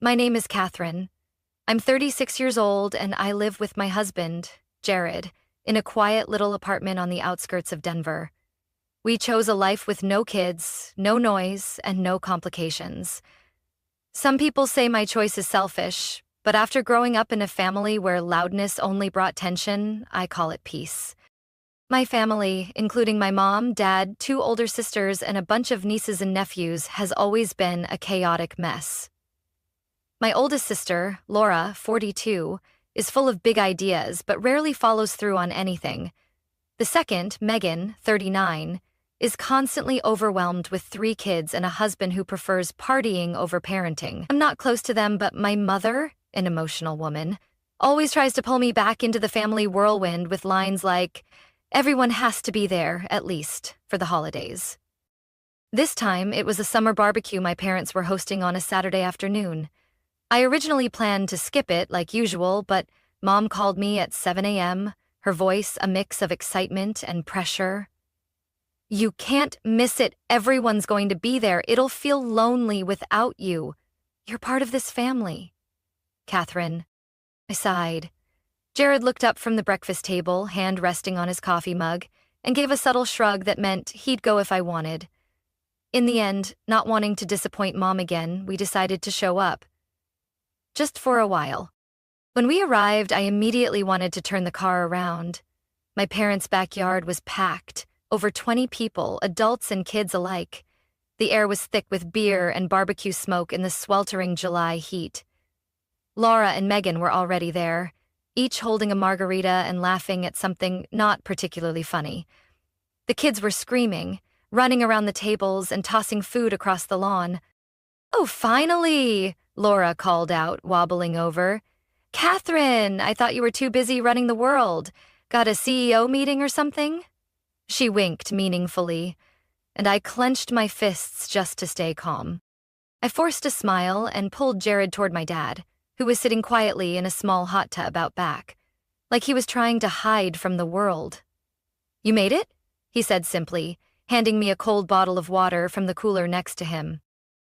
My name is Catherine. I'm 36 years old and I live with my husband, Jared, in a quiet little apartment on the outskirts of Denver. We chose a life with no kids, no noise, and no complications. Some people say my choice is selfish, but after growing up in a family where loudness only brought tension, I call it peace. My family, including my mom, dad, 2 older sisters, and a bunch of nieces and nephews, has always been a chaotic mess. My oldest sister, Laura, 42, is full of big ideas but rarely follows through on anything. The second, Megan, 39, is constantly overwhelmed with 3 kids and a husband who prefers partying over parenting. I'm not close to them, but my mother, an emotional woman, always tries to pull me back into the family whirlwind with lines like, "Everyone has to be there, at least, for the holidays." This time, it was a summer barbecue my parents were hosting on a Saturday afternoon. I originally planned to skip it like usual, but Mom called me at 7 a.m., her voice a mix of excitement and pressure. "You can't miss it. Everyone's going to be there. It'll feel lonely without you. You're part of this family." "Catherine." I sighed. Jared looked up from the breakfast table, hand resting on his coffee mug, and gave a subtle shrug that meant he'd go if I wanted. In the end, not wanting to disappoint Mom again, we decided to show up. Just for a while. When we arrived, I immediately wanted to turn the car around. My parents' backyard was packed, over 20 people, adults and kids alike. The air was thick with beer and barbecue smoke in the sweltering July heat. Laura and Megan were already there, each holding a margarita and laughing at something not particularly funny. The kids were screaming, running around the tables and tossing food across the lawn. "Oh, finally!" Laura called out, wobbling over. "Catherine, I thought you were too busy running the world. Got a CEO meeting or something?" She winked meaningfully, and I clenched my fists just to stay calm. I forced a smile and pulled Jared toward my dad, who was sitting quietly in a small hot tub out back, like he was trying to hide from the world. "You made it?" he said simply, handing me a cold bottle of water from the cooler next to him.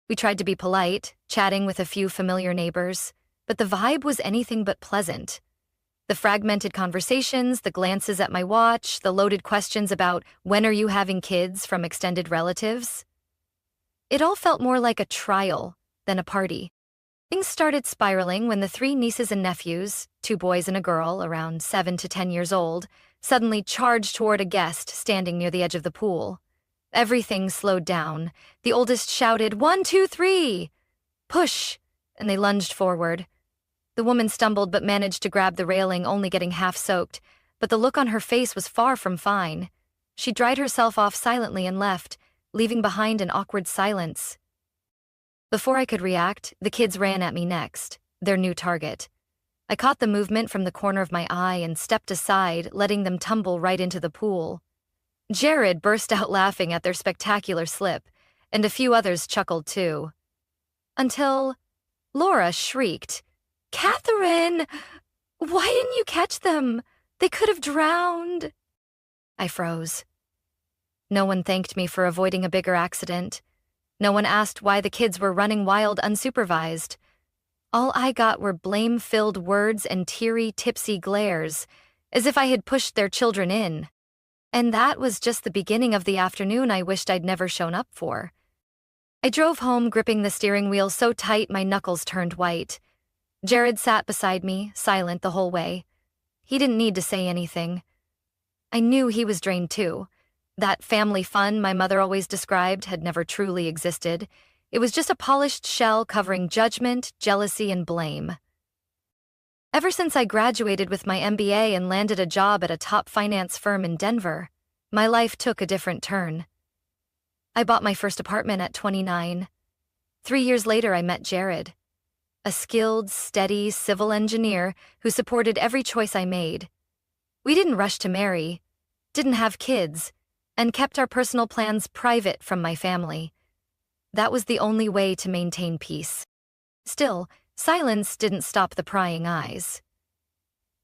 We tried to be polite, chatting with a few familiar neighbors, but the vibe was anything but pleasant. The fragmented conversations, the glances at my watch, the loaded questions about when are you having kids from extended relatives. It all felt more like a trial than a party. Things started spiraling when the 3 nieces and nephews, 2 boys and a girl around 7 to 10 years old, suddenly charged toward a guest standing near the edge of the pool. Everything slowed down. The oldest shouted, "1, 2, 3! Push!" and they lunged forward. The woman stumbled but managed to grab the railing, only getting half soaked, but the look on her face was far from fine. She dried herself off silently and left, leaving behind an awkward silence. Before I could react, the kids ran at me next, their new target. I caught the movement from the corner of my eye and stepped aside, letting them tumble right into the pool. Jared burst out laughing at their spectacular slip, and a few others chuckled too. Until Laura shrieked, "Catherine! Why didn't you catch them? They could have drowned." I froze. No one thanked me for avoiding a bigger accident. No one asked why the kids were running wild unsupervised. All I got were blame-filled words and teary, tipsy glares, as if I had pushed their children in. And that was just the beginning of the afternoon I wished I'd never shown up for. I drove home gripping the steering wheel so tight my knuckles turned white. Jared sat beside me, silent the whole way. He didn't need to say anything. I knew he was drained too. That family fun my mother always described had never truly existed. It was just a polished shell covering judgment, jealousy, and blame. Ever since I graduated with my MBA and landed a job at a top finance firm in Denver, my life took a different turn. I bought my first apartment at 29. 3 years later, I met Jared, a skilled, steady civil engineer who supported every choice I made. We didn't rush to marry, didn't have kids, and kept our personal plans private from my family. That was the only way to maintain peace. Still, silence didn't stop the prying eyes.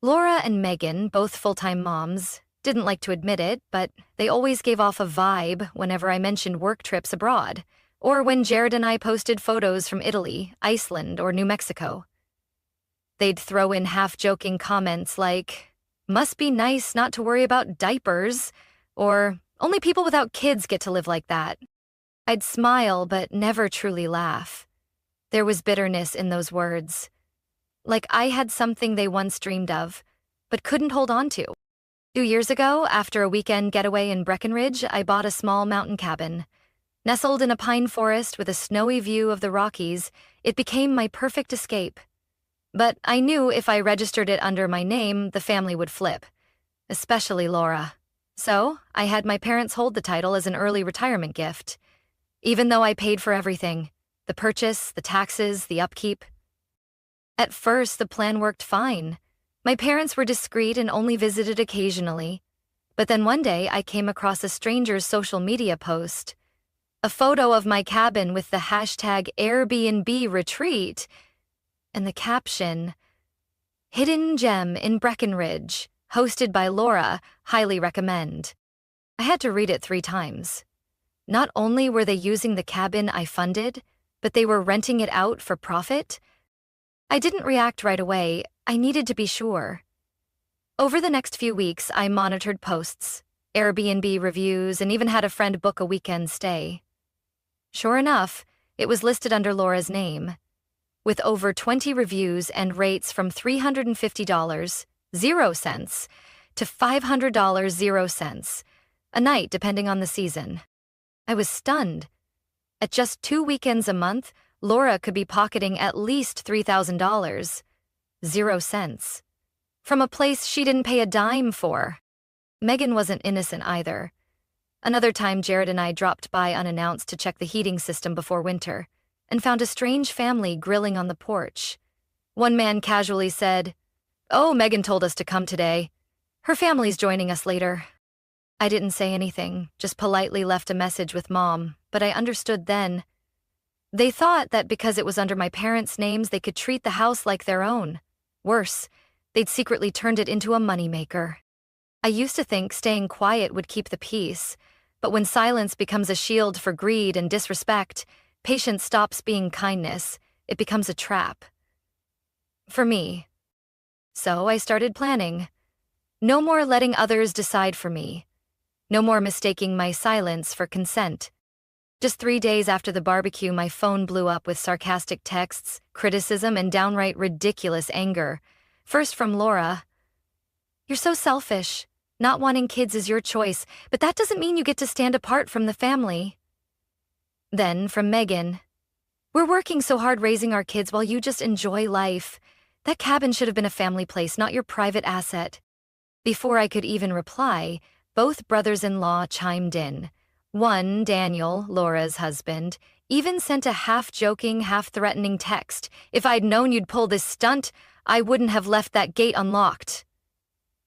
Laura and Megan, both full-time moms, didn't like to admit it, but they always gave off a vibe whenever I mentioned work trips abroad, or when Jared and I posted photos from Italy, Iceland, or New Mexico. They'd throw in half-joking comments like, "Must be nice not to worry about diapers," or "Only people without kids get to live like that." I'd smile but never truly laugh. There was bitterness in those words. Like I had something they once dreamed of, but couldn't hold on to. 2 years ago, after a weekend getaway in Breckenridge, I bought a small mountain cabin. Nestled in a pine forest with a snowy view of the Rockies, it became my perfect escape. But I knew if I registered it under my name, the family would flip, especially Laura. So I had my parents hold the title as an early retirement gift. Even though I paid for everything, the purchase, the taxes, the upkeep. At first, the plan worked fine. My parents were discreet and only visited occasionally. But then one day, I came across a stranger's social media post. A photo of my cabin with the hashtag Airbnb retreat, and the caption, "Hidden Gem in Breckenridge, hosted by Laura, highly recommend." I had to read it 3 times. Not only were they using the cabin I funded, but they were renting it out for profit. I didn't react right away. I needed to be sure. Over the next few weeks, I monitored posts, Airbnb reviews, and even had a friend book a weekend stay. Sure enough, it was listed under Laura's name, with over 20 reviews and rates from $350, 0 cents, to $500, 0 cents, a night depending on the season. I was stunned. At just 2 weekends a month, Laura could be pocketing at least $3,000, 0 cents, from a place she didn't pay a dime for. Megan wasn't innocent either. Another time, Jared and I dropped by unannounced to check the heating system before winter, and found a strange family grilling on the porch. One man casually said, "Oh, Megan told us to come today. Her family's joining us later." I didn't say anything, just politely left a message with Mom, but I understood then. They thought that because it was under my parents' names, they could treat the house like their own. Worse, they'd secretly turned it into a moneymaker. I used to think staying quiet would keep the peace, but when silence becomes a shield for greed and disrespect, patience stops being kindness. It becomes a trap. For me. So I started planning. No more letting others decide for me. No more mistaking my silence for consent. Just 3 days after the barbecue, my phone blew up with sarcastic texts, criticism, and downright ridiculous anger. First from Laura. "You're so selfish. Not wanting kids is your choice, but that doesn't mean you get to stand apart from the family." Then from Megan. "We're working so hard raising our kids while you just enjoy life. That cabin should have been a family place, not your private asset." Before I could even reply, both brothers-in-law chimed in. One, Daniel, Laura's husband, even sent a half-joking, half-threatening text. "If I'd known you'd pull this stunt, I wouldn't have left that gate unlocked."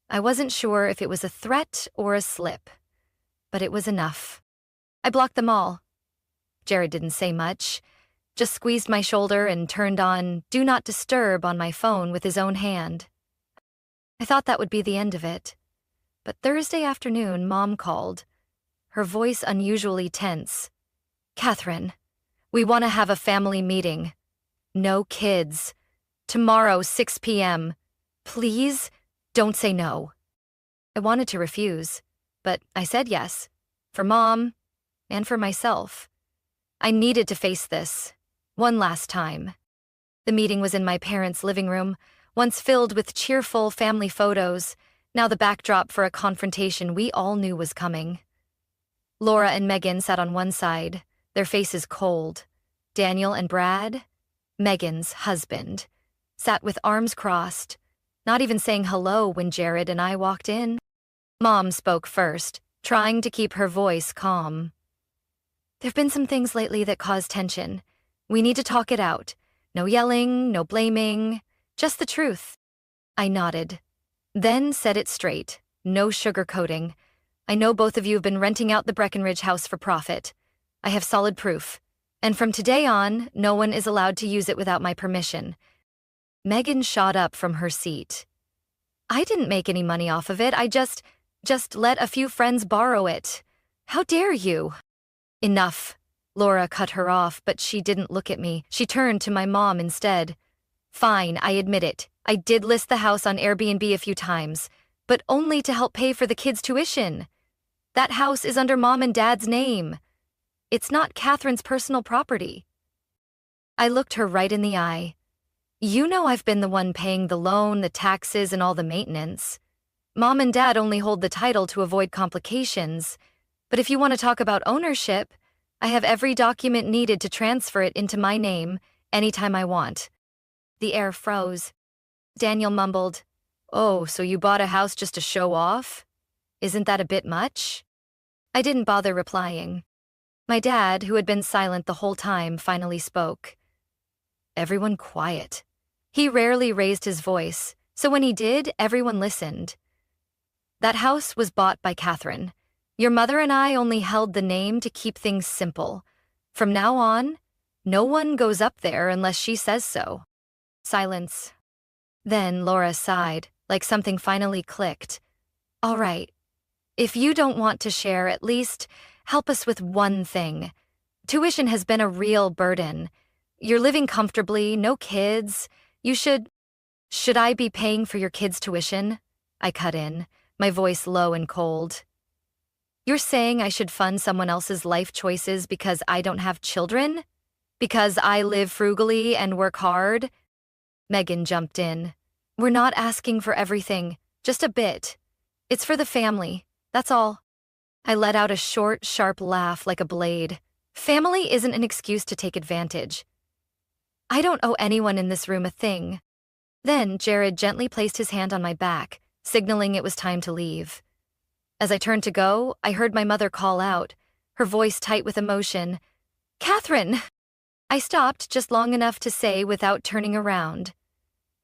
I wasn't sure if it was a threat or a slip, but it was enough. I blocked them all. Jared didn't say much, just squeezed my shoulder and turned on Do Not Disturb on my phone with his own hand. I thought that would be the end of it. But Thursday afternoon, Mom called, her voice unusually tense. "Catherine, we want to have a family meeting. No kids. Tomorrow, 6 p.m. Please, don't say no." I wanted to refuse, but I said yes, for Mom and for myself. I needed to face this, one last time. The meeting was in my parents' living room, once filled with cheerful family photos, now the backdrop for a confrontation we all knew was coming. Laura and Megan sat on one side, their faces cold. Daniel and Brad, Megan's husband, sat with arms crossed, not even saying hello when Jared and I walked in. Mom spoke first, trying to keep her voice calm. "There've been some things lately that cause tension. We need to talk it out. No yelling, no blaming, just the truth." I nodded, then said it straight, no sugarcoating. "I know both of you have been renting out the Breckenridge house for profit. I have solid proof. And from today on, no one is allowed to use it without my permission." Megan shot up from her seat. "I didn't make any money off of it. I just let a few friends borrow it. How dare you?" "Enough," Laura cut her off, but she didn't look at me. She turned to my mom instead. Fine, I admit it. I did list the house on Airbnb a few times, but only to help pay for the kids' tuition. That house is under Mom and Dad's name. It's not Catherine's personal property. I looked her right in the eye. You know I've been the one paying the loan, the taxes, and all the maintenance. Mom and Dad only hold the title to avoid complications. But if you want to talk about ownership, I have every document needed to transfer it into my name anytime I want. The air froze. Daniel mumbled, "Oh, so you bought a house just to show off? Isn't that a bit much?" I didn't bother replying. My dad, who had been silent the whole time, finally spoke. Everyone quiet. He rarely raised his voice, so when he did, everyone listened. That house was bought by Catherine. Your mother and I only held the name to keep things simple. From now on, no one goes up there unless she says so. Silence. Then Laura sighed, like something finally clicked. All right. If you don't want to share, at least help us with one thing. Tuition has been a real burden. You're living comfortably, no kids. Should I be paying for your kids' tuition? I cut in, my voice low and cold. You're saying I should fund someone else's life choices because I don't have children? Because I live frugally and work hard? Megan jumped in. We're not asking for everything, just a bit. It's for the family, that's all. I let out a short, sharp laugh like a blade. Family isn't an excuse to take advantage. I don't owe anyone in this room a thing. Then Jared gently placed his hand on my back, signaling it was time to leave. As I turned to go, I heard my mother call out, her voice tight with emotion, "Catherine!" I stopped just long enough to say without turning around,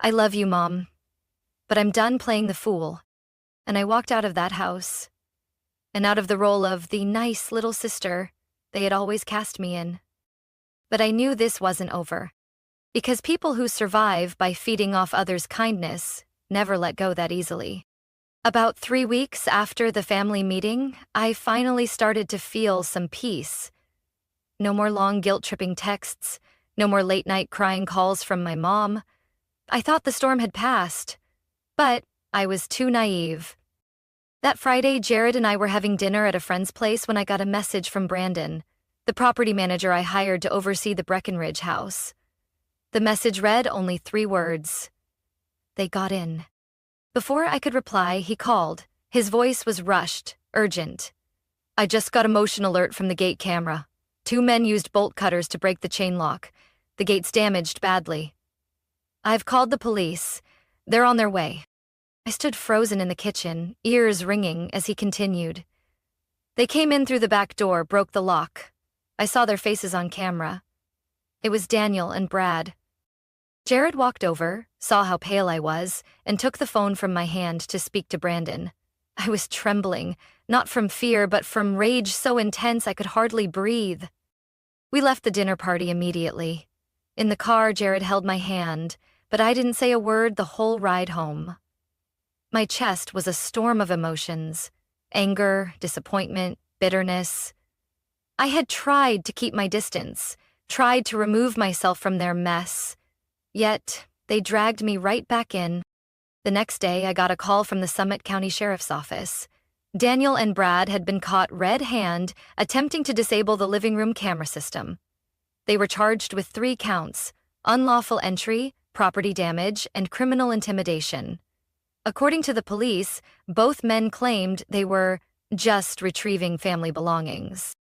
"I love you, Mom, but I'm done playing the fool." And I walked out of that house, and out of the role of the nice little sister they had always cast me in. But I knew this wasn't over, because people who survive by feeding off others' kindness never let go that easily. About 3 weeks after the family meeting, I finally started to feel some peace. No more long guilt-tripping texts, no more late-night crying calls from my mom. I thought the storm had passed, but I was too naive. That Friday, Jared and I were having dinner at a friend's place when I got a message from Brandon, the property manager I hired to oversee the Breckenridge house. The message read only 3 words. They got in. Before I could reply, he called. His voice was rushed, urgent. I just got a motion alert from the gate camera. 2 men used bolt cutters to break the chain lock. The gate's damaged badly. I've called the police. They're on their way. I stood frozen in the kitchen, ears ringing as he continued. They came in through the back door, broke the lock. I saw their faces on camera. It was Daniel and Brad. Jared walked over, saw how pale I was, and took the phone from my hand to speak to Brandon. I was trembling, not from fear, but from rage so intense I could hardly breathe. We left the dinner party immediately. In the car, Jared held my hand, but I didn't say a word the whole ride home. My chest was a storm of emotions: anger, disappointment, bitterness. I had tried to keep my distance, tried to remove myself from their mess. Yet, they dragged me right back in. The next day, I got a call from the Summit County Sheriff's Office. Daniel and Brad had been caught red-handed attempting to disable the living room camera system. They were charged with 3 counts: unlawful entry, property damage, and criminal intimidation. According to the police, both men claimed they were just retrieving family belongings.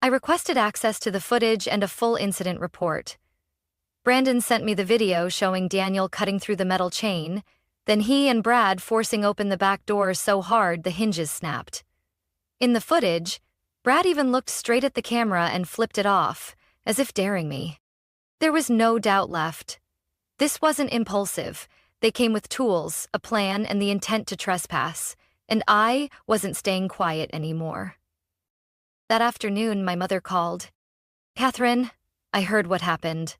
I requested access to the footage and a full incident report. Brandon sent me the video showing Daniel cutting through the metal chain, then he and Brad forcing open the back door so hard the hinges snapped. In the footage, Brad even looked straight at the camera and flipped it off, as if daring me. There was no doubt left. This wasn't impulsive. They came with tools, a plan, and the intent to trespass, and I wasn't staying quiet anymore. That afternoon, my mother called. "Catherine, I heard what happened.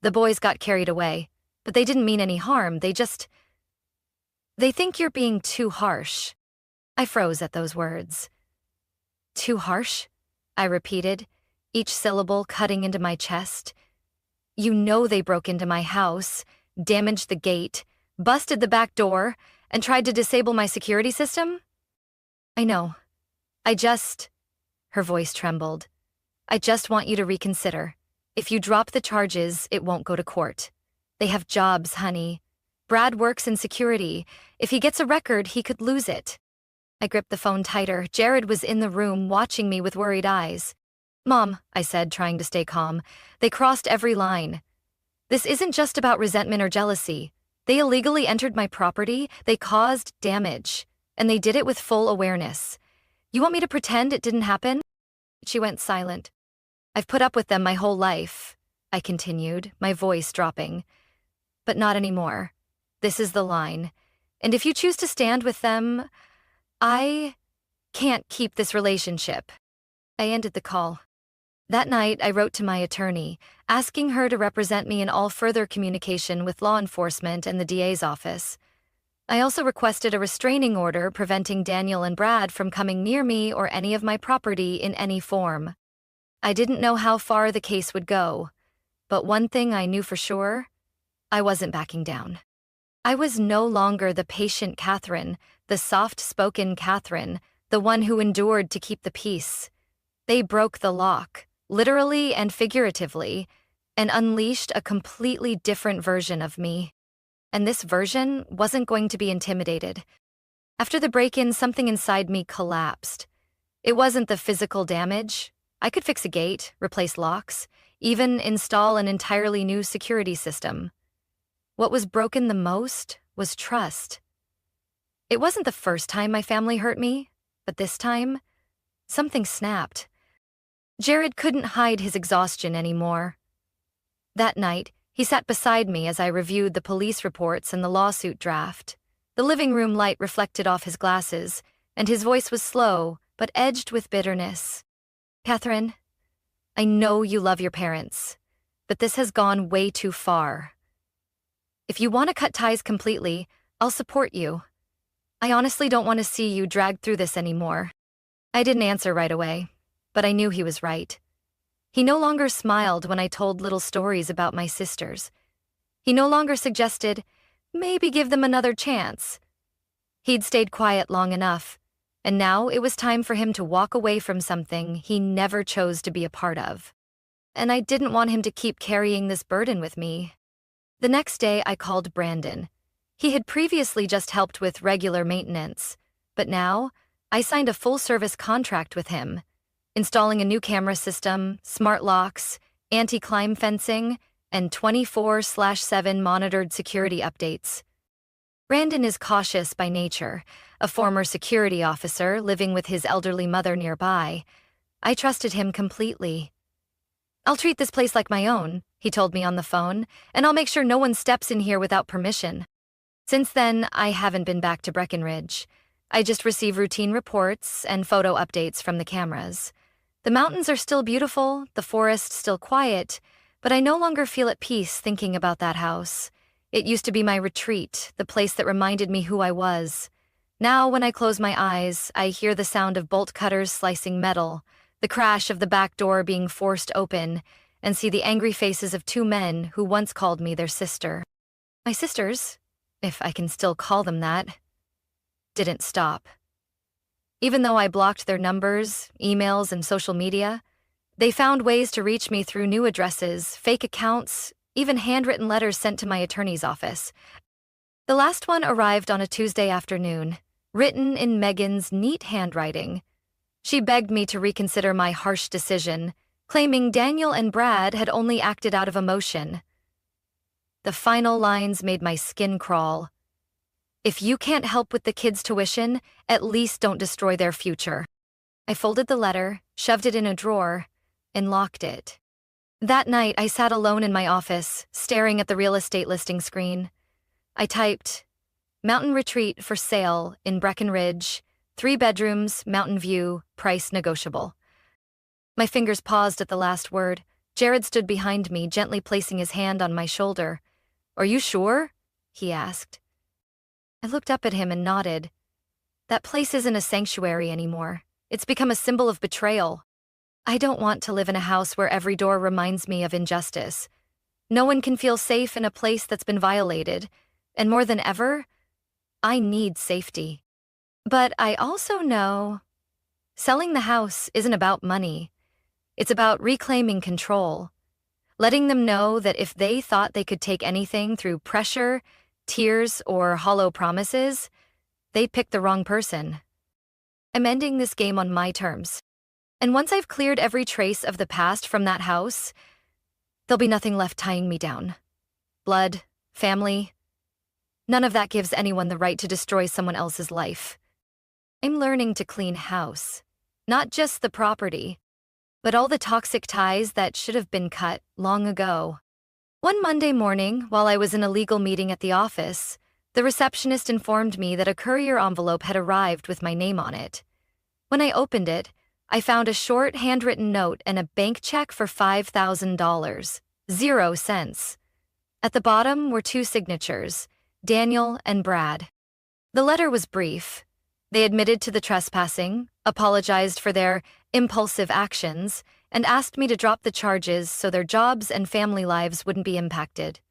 The boys got carried away, but they didn't mean any harm. They think you're being too harsh." I froze at those words. "Too harsh?" I repeated. each syllable cutting into my chest. You know they broke into my house, damaged the gate, busted the back door, and tried to disable my security system? I know. Her voice trembled. I just want you to reconsider. If you drop the charges, it won't go to court. They have jobs, honey. Brad works in security. If he gets a record, he could lose it. I gripped the phone tighter. Jared was in the room, watching me with worried eyes. Mom, I said, trying to stay calm. They crossed every line. This isn't just about resentment or jealousy. They illegally entered my property, they caused damage, and they did it with full awareness. You want me to pretend it didn't happen? She went silent. I've put up with them my whole life, I continued, my voice dropping. But not anymore. This is the line. And if you choose to stand with them, I can't keep this relationship. I ended the call. That night, I wrote to my attorney, asking her to represent me in all further communication with law enforcement and the DA's office. I also requested a restraining order preventing Daniel and Brad from coming near me or any of my property in any form. I didn't know how far the case would go, but one thing I knew for sure, I wasn't backing down. I was no longer the patient Catherine, the soft-spoken Catherine, the one who endured to keep the peace. They broke the lock, literally and figuratively, and unleashed a completely different version of me. And this version wasn't going to be intimidated. After the break-in, something inside me collapsed. It wasn't the physical damage. I could fix a gate, replace locks, even install an entirely new security system. What was broken the most was trust. It wasn't the first time my family hurt me, but this time, something snapped. Jared couldn't hide his exhaustion anymore. That night, he sat beside me as I reviewed the police reports and the lawsuit draft. The living room light reflected off his glasses, and his voice was slow, but edged with bitterness. Catherine, I know you love your parents, but this has gone way too far. If you want to cut ties completely, I'll support you. I honestly don't want to see you dragged through this anymore. I didn't answer right away, but I knew he was right. He no longer smiled when I told little stories about my sisters. He no longer suggested, maybe give them another chance. He'd stayed quiet long enough, and now it was time for him to walk away from something he never chose to be a part of. And I didn't want him to keep carrying this burden with me. The next day, I called Brandon. He had previously just helped with regular maintenance, but now I signed a full-service contract with him, installing a new camera system, smart locks, anti-climb fencing, and 24/7 monitored security updates. Brandon is cautious by nature, a former security officer living with his elderly mother nearby. I trusted him completely. I'll treat this place like my own, he told me on the phone, and I'll make sure no one steps in here without permission. Since then, I haven't been back to Breckenridge. I just receive routine reports and photo updates from the cameras. The mountains are still beautiful, the forest still quiet, but I no longer feel at peace thinking about that house. It used to be my retreat, the place that reminded me who I was. Now, when I close my eyes, I hear the sound of bolt cutters slicing metal, the crash of the back door being forced open, and see the angry faces of two men who once called me their sister. My sisters, if I can still call them that, didn't stop. Even though I blocked their numbers, emails, and social media, they found ways to reach me through new addresses, fake accounts, even handwritten letters sent to my attorney's office. The last one arrived on a Tuesday afternoon, written in Megan's neat handwriting. She begged me to reconsider my harsh decision, claiming Daniel and Brad had only acted out of emotion. The final lines made my skin crawl. If you can't help with the kids' tuition, at least don't destroy their future. I folded the letter, shoved it in a drawer, and locked it. That night, I sat alone in my office, staring at the real estate listing screen. I typed, Mountain Retreat for sale in Breckenridge, 3 bedrooms, mountain view, price negotiable. My fingers paused at the last word. Jared stood behind me, gently placing his hand on my shoulder. Are you sure? He asked. I looked up at him and nodded. That place isn't a sanctuary anymore. It's become a symbol of betrayal. I don't want to live in a house where every door reminds me of injustice. No one can feel safe in a place that's been violated, and more than ever, I need safety. But I also know selling the house isn't about money. It's about reclaiming control, letting them know that if they thought they could take anything through pressure, tears, or hollow promises, they picked the wrong person. I'm ending this game on my terms. And once I've cleared every trace of the past from that house, there'll be nothing left tying me down. Blood, family, none of that gives anyone the right to destroy someone else's life. I'm learning to clean house, not just the property, but all the toxic ties that should have been cut long ago. One Monday morning, while I was in a legal meeting at the office, the receptionist informed me that a courier envelope had arrived with my name on it. When I opened it, I found a short handwritten note and a bank check for $5,000, 0 cents. At the bottom were 2 signatures, Daniel and Brad. The letter was brief. They admitted to the trespassing, apologized for their impulsive actions, and asked me to drop the charges so their jobs and family lives wouldn't be impacted.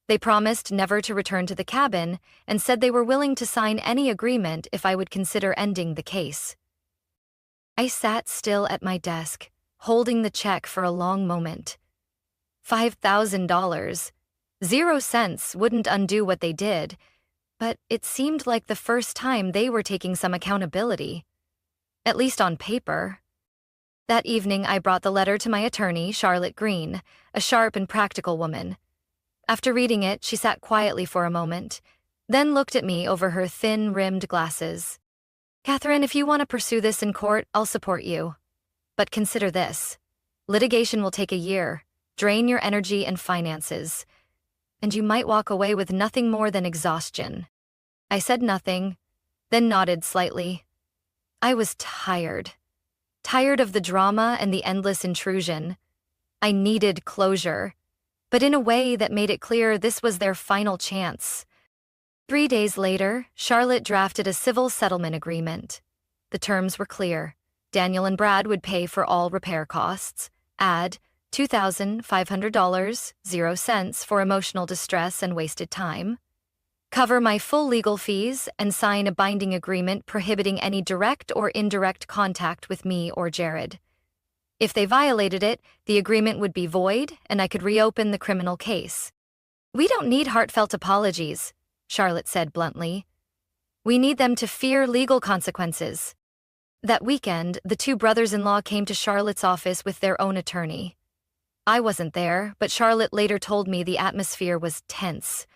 They promised never to return to the cabin and said they were willing to sign any agreement if I would consider ending the case. I sat still at my desk, holding the check for a long moment. $5,000. 0 cents wouldn't undo what they did, but it seemed like the first time they were taking some accountability. At least on paper. That evening, I brought the letter to my attorney, Charlotte Green, a sharp and practical woman. After reading it, she sat quietly for a moment, then looked at me over her thin-rimmed glasses. "Catherine, if you want to pursue this in court, I'll support you. But consider this. Litigation will take a year, drain your energy and finances, and you might walk away with nothing more than exhaustion." I said nothing, then nodded slightly. I was tired. Tired of the drama and the endless intrusion. I needed closure, but in a way that made it clear this was their final chance. 3 days later, Charlotte drafted a civil settlement agreement. The terms were clear. Daniel and Brad would pay for all repair costs, add $2,500, 0 cents for emotional distress and wasted time, cover my full legal fees, and sign a binding agreement prohibiting any direct or indirect contact with me or Jared. If they violated it, the agreement would be void and I could reopen the criminal case. "We don't need heartfelt apologies," Charlotte said bluntly. "We need them to fear legal consequences." That weekend, the 2 brothers-in-law came to Charlotte's office with their own attorney. I wasn't there, but Charlotte later told me the atmosphere was tense.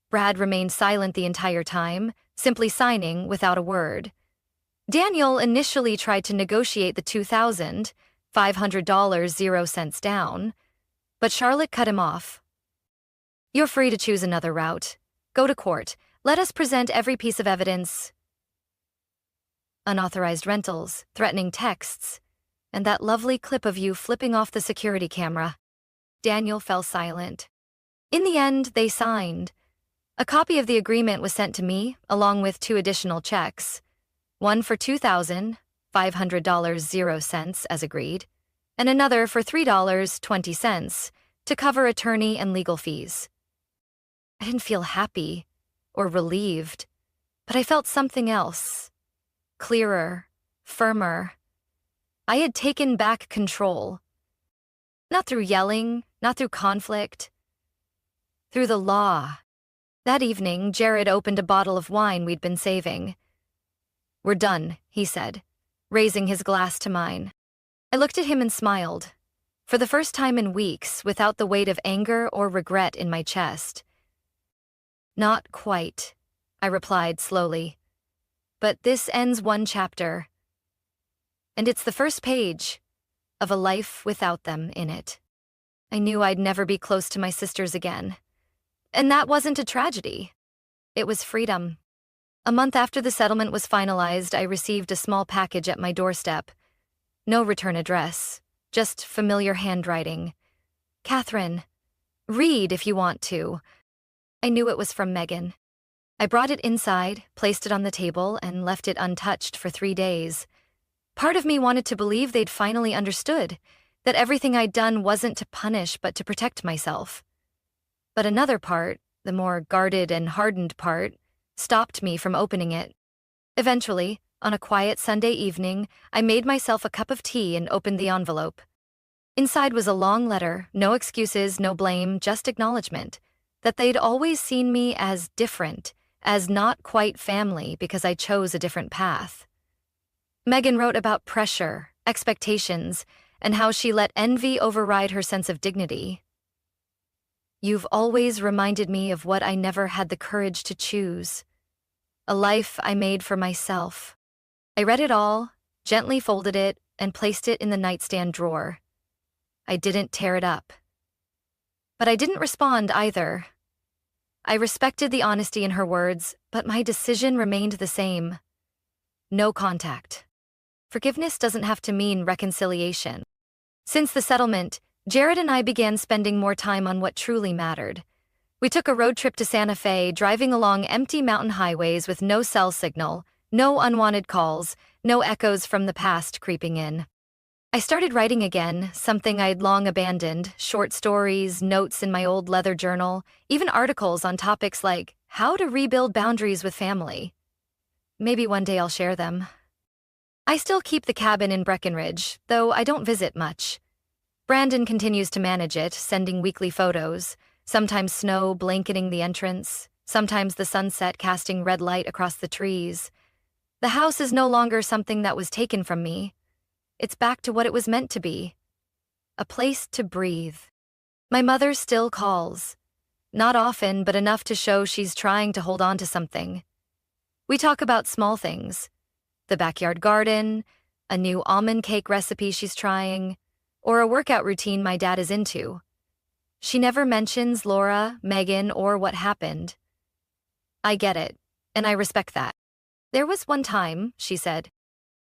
Brad remained silent the entire time, simply signing without a word. Daniel initially tried to negotiate the $2,500, 0 cents down, but Charlotte cut him off. "You're free to choose another route. Go to court. Let us present every piece of evidence." Unauthorized rentals, threatening texts, and that lovely clip of you flipping off the security camera. Daniel fell silent. In the end, they signed. A copy of the agreement was sent to me, along with 2 additional checks. One for $2,500, 0 cents, as agreed, and another for $3.20 to cover attorney and legal fees. I didn't feel happy or relieved, but I felt something else. Clearer, firmer. I had taken back control. Not through yelling, not through conflict. Through the law. That evening, Jared opened a bottle of wine we'd been saving. "We're done," he said, raising his glass to mine. I looked at him and smiled. For the first time in weeks, without the weight of anger or regret in my chest. "Not quite," I replied slowly. "But this ends one chapter. And it's the first page of a life without them in it." I knew I'd never be close to my sisters again. And that wasn't a tragedy. It was freedom. A month after the settlement was finalized, I received a small package at my doorstep. No return address, just familiar handwriting. "Catherine, read if you want to." I knew it was from Megan. I brought it inside, placed it on the table, and left it untouched for 3 days. Part of me wanted to believe they'd finally understood, that everything I'd done wasn't to punish but to protect myself. But another part, the more guarded and hardened part, stopped me from opening it. Eventually, on a quiet Sunday evening, I made myself a cup of tea and opened the envelope. Inside was a long letter, no excuses, no blame, just acknowledgement, that they'd always seen me as different, as not quite family because I chose a different path. Megan wrote about pressure, expectations, and how she let envy override her sense of dignity. You've always reminded me of what I never had the courage to choose. A life I made for myself. I read it all, gently folded it, and placed it in the nightstand drawer. I didn't tear it up. But I didn't respond either. I respected the honesty in her words, but my decision remained the same. No contact. Forgiveness doesn't have to mean reconciliation. Since the settlement, Jared and I began spending more time on what truly mattered. We took a road trip to Santa Fe, driving along empty mountain highways with no cell signal, no unwanted calls, no echoes from the past creeping in. I started writing again, something I'd long abandoned, short stories, notes in my old leather journal, even articles on topics like how to rebuild boundaries with family. Maybe one day I'll share them. I still keep the cabin in Breckenridge, though I don't visit much. Brandon continues to manage it, sending weekly photos, sometimes snow blanketing the entrance, sometimes the sunset casting red light across the trees. The house is no longer something that was taken from me. It's back to what it was meant to be. A place to breathe. My mother still calls. Not often, but enough to show she's trying to hold on to something. We talk about small things. The backyard garden, a new almond cake recipe she's trying, or a workout routine my dad is into. She never mentions Laura, Megan, or what happened. I get it, and I respect that. There was one time, she said.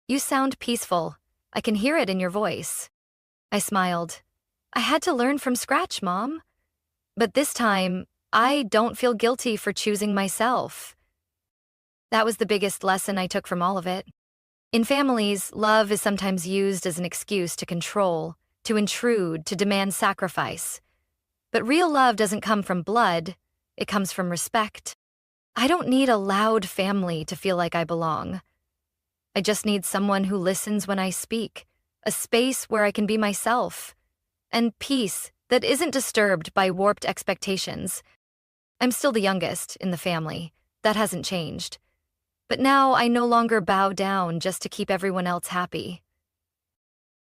You sound peaceful. I can hear it in your voice. I smiled. I had to learn from scratch, Mom. But this time, I don't feel guilty for choosing myself. That was the biggest lesson I took from all of it. In families, love is sometimes used as an excuse to control, to intrude, to demand sacrifice. But real love doesn't come from blood, it comes from respect. I don't need a loud family to feel like I belong. I just need someone who listens when I speak, a space where I can be myself, and peace that isn't disturbed by warped expectations. I'm still the youngest in the family. That hasn't changed. But now I no longer bow down just to keep everyone else happy.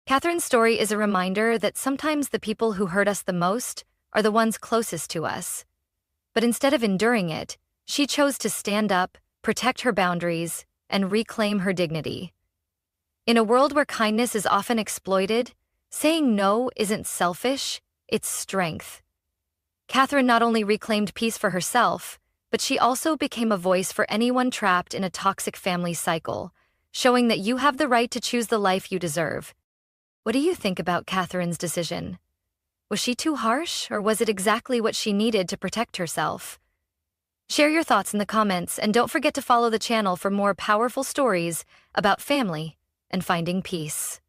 Catherine's story is a reminder that sometimes the people who hurt us the most are the ones closest to us. But instead of enduring it, she chose to stand up, protect her boundaries, and reclaim her dignity. In a world where kindness is often exploited, saying no isn't selfish, it's strength. Catherine not only reclaimed peace for herself, but she also became a voice for anyone trapped in a toxic family cycle, showing that you have the right to choose the life you deserve. What do you think about Catherine's decision? Was she too harsh, or was it exactly what she needed to protect herself? Share your thoughts in the comments, and don't forget to follow the channel for more powerful stories about family and finding peace.